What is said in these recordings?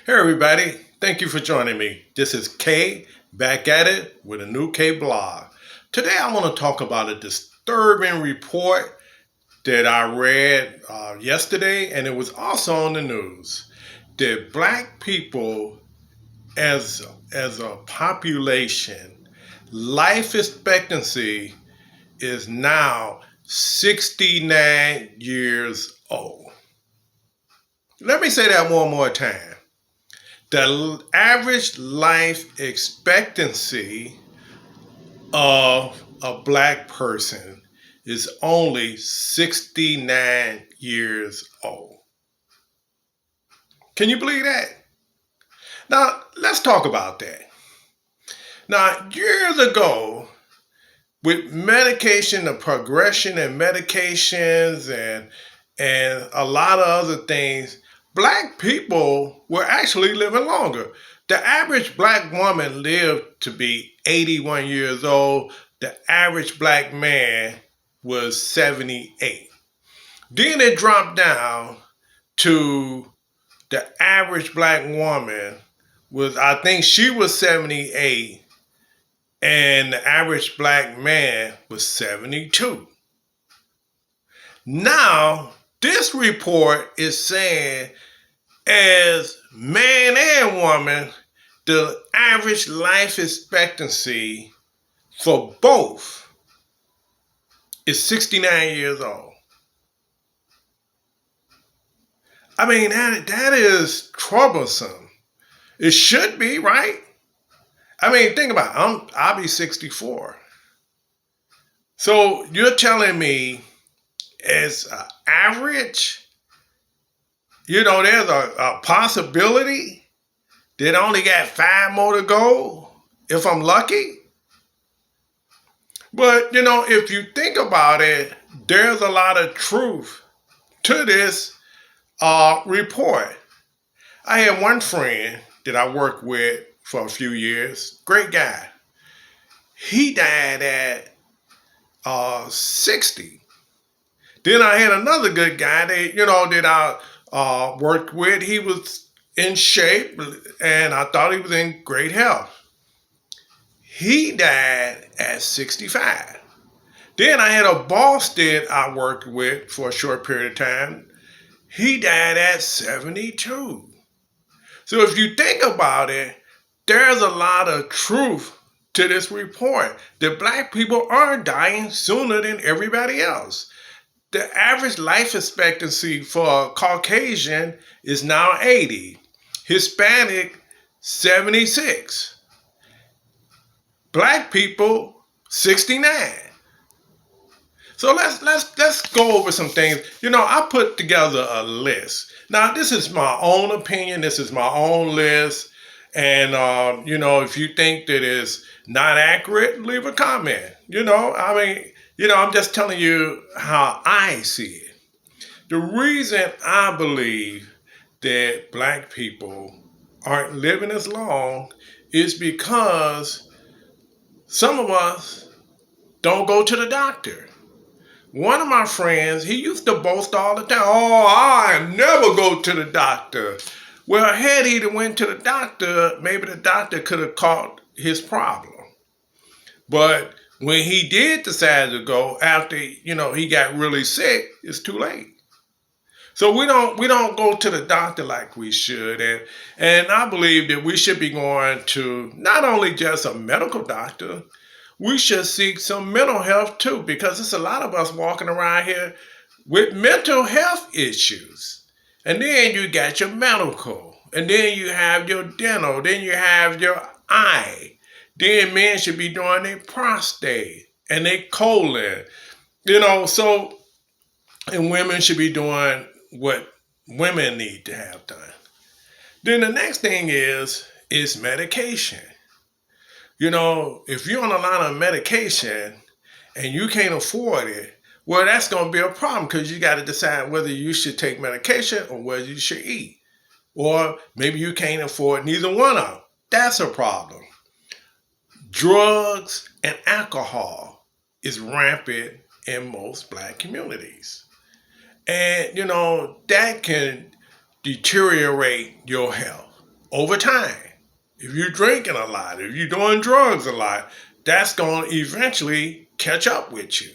Hey everybody, thank you for joining me. This is Kay, back at it with a new K blog. Today I want to talk about a disturbing report that I read yesterday, and it was also on the news. That black people as a population, life expectancy is now 69 years old. Let me say that one more time. The average life expectancy of a black person is only 69 years old. Can you believe that? Now, let's talk about that. Now, years ago, with medication, the progression in medications and a lot of other things, black people were actually living longer. The average black woman lived to be 81 years old. The average black man was 78. Then it dropped down to the average black woman I think she was 78, and the average black man was 72. Now, this report is saying as man and woman, the average life expectancy for both is 69 years old. I mean, that is troublesome. It should be, right? I mean, think about it. I'll be 64. So you're telling me as an average, there's a possibility that I only got 5 more to go if I'm lucky? But, if you think about it, there's a lot of truth to this report. I had one friend that I worked with for a few years, great guy. He died at 60. Then I had another good guy that I worked with. He was in shape, and I thought he was in great health. He died at 65. Then I had a boss that I worked with for a short period of time. He died at 72. So if you think about it, there's a lot of truth to this report that black people are dying sooner than everybody else. The average life expectancy for a Caucasian is now 80, Hispanic 76, black people 69. So let's go over some things. I put together a list. Now, this is my own opinion. This is my own list. And, if you think that it's not accurate, leave a comment. I'm just telling you how I see it. The reason I believe that black people aren't living as long is because some of us don't go to the doctor. One of my friends, he used to boast all the time, "Oh, I never go to the doctor." Well, had he went to the doctor, maybe the doctor could have caught his problem. But when he did decide to go after, he got really sick, it's too late. So we don't go to the doctor like we should. And I believe that we should be going to not only just a medical doctor, we should seek some mental health too, because there's a lot of us walking around here with mental health issues. And then you got your medical, and then you have your dental, then you have your eye. Then men should be doing their prostate and their colon, and women should be doing what women need to have done. Then the next thing is medication. If you're on a lot of medication and you can't afford it, well, that's going to be a problem because you got to decide whether you should take medication or whether you should eat. Or maybe you can't afford neither one of them. That's a problem. Drugs and alcohol is rampant in most black communities. And, that can deteriorate your health. over time. If you're drinking a lot, if you're doing drugs a lot, that's going to eventually catch up with you.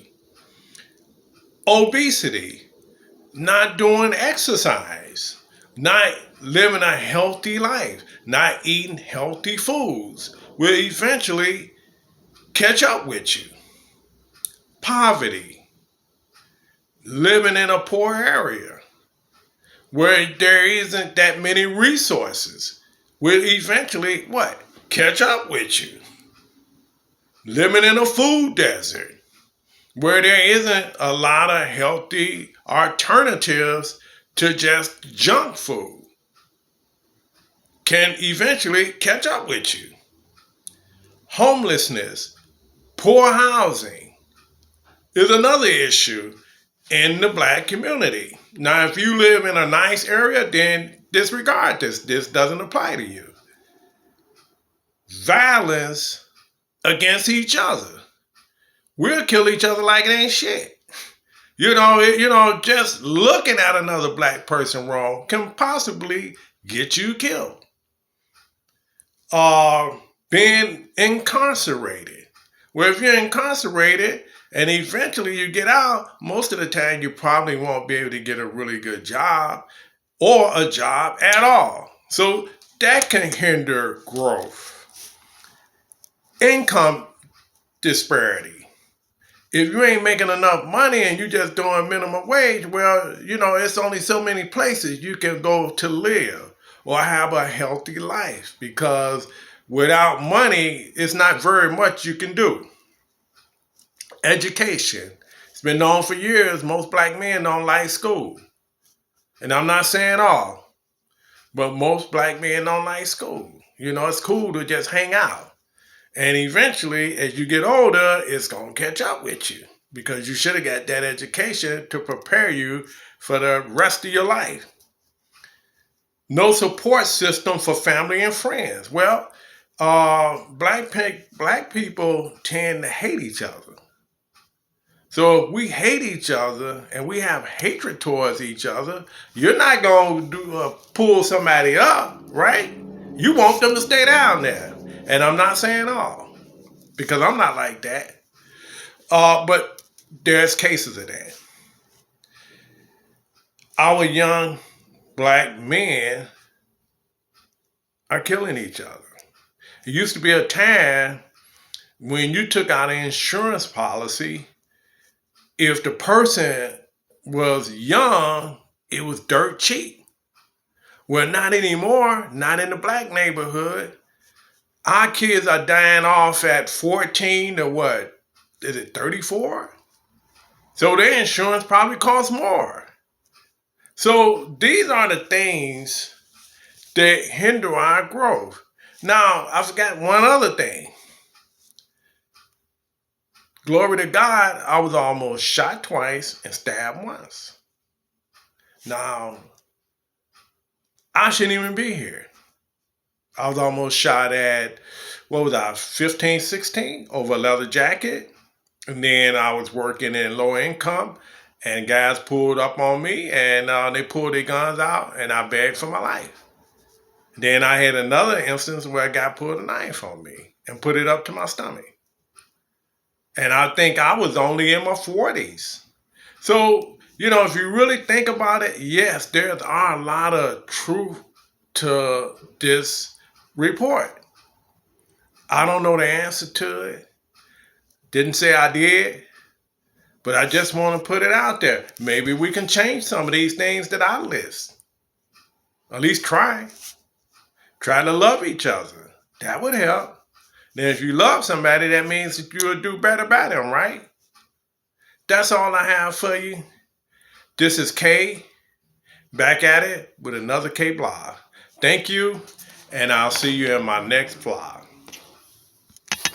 Obesity, not doing exercise, not living a healthy life, not eating healthy foods will eventually catch up with you. Poverty, living in a poor area where there isn't that many resources will eventually what? Catch up with you. Living in a food desert where there isn't a lot of healthy alternatives to just junk food can eventually catch up with you. Homelessness, poor housing is another issue in the black community. Now, if you live in a nice area, then disregard this. This doesn't apply to you. Violence against each other. We'll kill each other like it ain't shit. Just looking at another black person wrong can possibly get you killed. Being incarcerated. Well, if you're incarcerated and eventually you get out, most of the time you probably won't be able to get a really good job or a job at all. So that can hinder growth. Income disparity. If you ain't making enough money and you just doing minimum wage, well, it's only so many places you can go to live or have a healthy life, because without money, it's not very much you can do. Education. It's been known for years, most black men don't like school. And I'm not saying all, but most black men don't like school. It's cool to just hang out. And eventually, as you get older, it's going to catch up with you, because you should have got that education to prepare you for the rest of your life. No support system for family and friends. Well, black people tend to hate each other. So if we hate each other and we have hatred towards each other, you're not going to pull somebody up, right? You want them to stay down there. And I'm not saying all, because I'm not like that. But there's cases of that. Our young black men are killing each other. It used to be a time when you took out an insurance policy, if the person was young, it was dirt cheap. Well, not anymore, not in the black neighborhood. Our kids are dying off at 14 to what? Is it 34? So their insurance probably costs more. So these are the things that hinder our growth. Now, I forgot one other thing. Glory to God, I was almost shot twice and stabbed once. Now, I shouldn't even be here. I was almost shot at, 15, 16 over a leather jacket. And then I was working in low income, and guys pulled up on me, and they pulled their guns out, and I begged for my life. Then I had another instance where a guy pulled a knife on me and put it up to my stomach. And I think I was only in my 40s. So, if you really think about it, yes, there are a lot of truth to this report. I don't know the answer to it. Didn't say I did, but I just want to put it out there. Maybe we can change some of these things that I list. At least try. Try to love each other. That would help. Then if you love somebody, that means that you'll do better by them, right? That's all I have for you. This is Kay, back at it with another K blog. Thank you, and I'll see you in my next vlog.